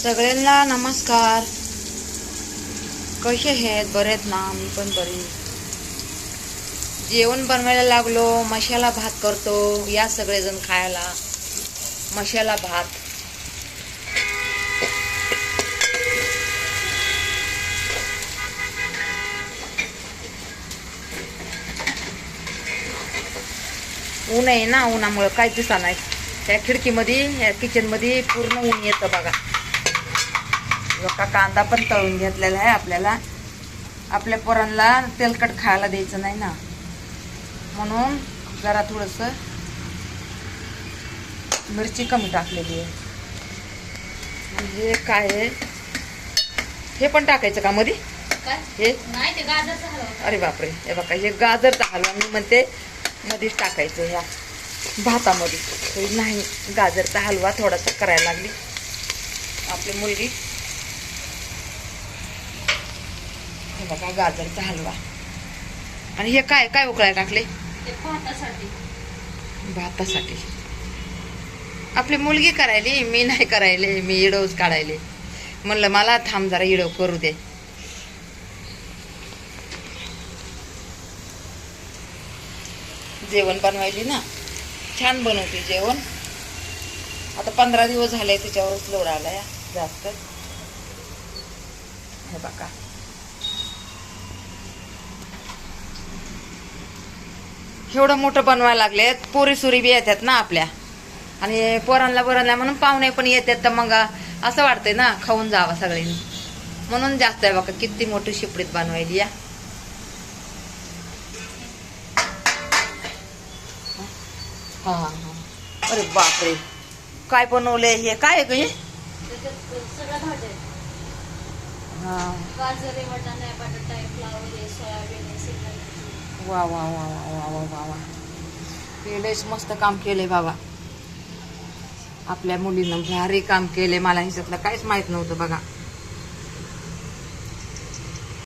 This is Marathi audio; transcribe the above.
सगळ्यांना नमस्कार. कसे आहेत? बरेत ना? मी पण बरी. जेवण बनवायला लागलो. मसाला भात करतो. या सगळेजण खायला मसाला भात. ऊन आहे ना, उन्हामुळे काय दिसा नाही. त्या खिडकीमध्ये, या किचनमध्ये पूर्ण ऊन येतं बघा. का कांदा पण तळून घेतलेला आहे. आपल्या पोरांना तेलकट खायला द्यायचं नाही ना, म्हणून जरा थोडंसं मिरची कमी टाकलेली आहे. म्हणजे काय आहे, हे पण टाकायचं का मध्ये? हे नाही, ते गाजरचा हलवा. अरे बापरे, हे बघा, हे गाजरचा हलवा मी म्हणते मध्येच टाकायचं ह्या भातामध्ये. नाही, गाजरचा हलवा थोडासा करायला लागली आपली मुलगी. हे बघा, गाजरचा हलवा. आणि हे काय काय उकळायला टाकले? ते भातासाठी आपली मुलगी करायली, मी नाही करायले. मी इडवच काढायले. म्हणलं मला थांब जरा इडव करू दे. जेवण बनवायली ना, छान बनवते जेवण. आता 15 दिवस झाले त्याच्यावरच लोड आलाय जास्त. हे बघा, एवढं मोठं बनवायला लागले. पोरी सुरी बी येतात ना आपल्या, आणि पोरांना म्हणून पाहुणे पण येतात. तर मग असं वाटतंय ना खाऊन जावं सगळ्यांनी, म्हणून जास्त आहे बघा. किती मोठी शिपडीत बनवायली या. हा हा, अरे बापरे, काय बनवलंय हे? काय आहे ग हे? सगळ्या भाज्या आहेत. हा, गाजर आहे, वाटाणा आहे, बटाटा आहे, फ्लावर आहे, सोयाबीन आहे, शिमला मिरची. वा वा वा वा वा वा वा वा. लयच मस्त काम केलंय बाबा. आपल्या मुलीनं भारी काम केले. मला ह्याच्यातलं काहीच माहित नव्हतं बघा.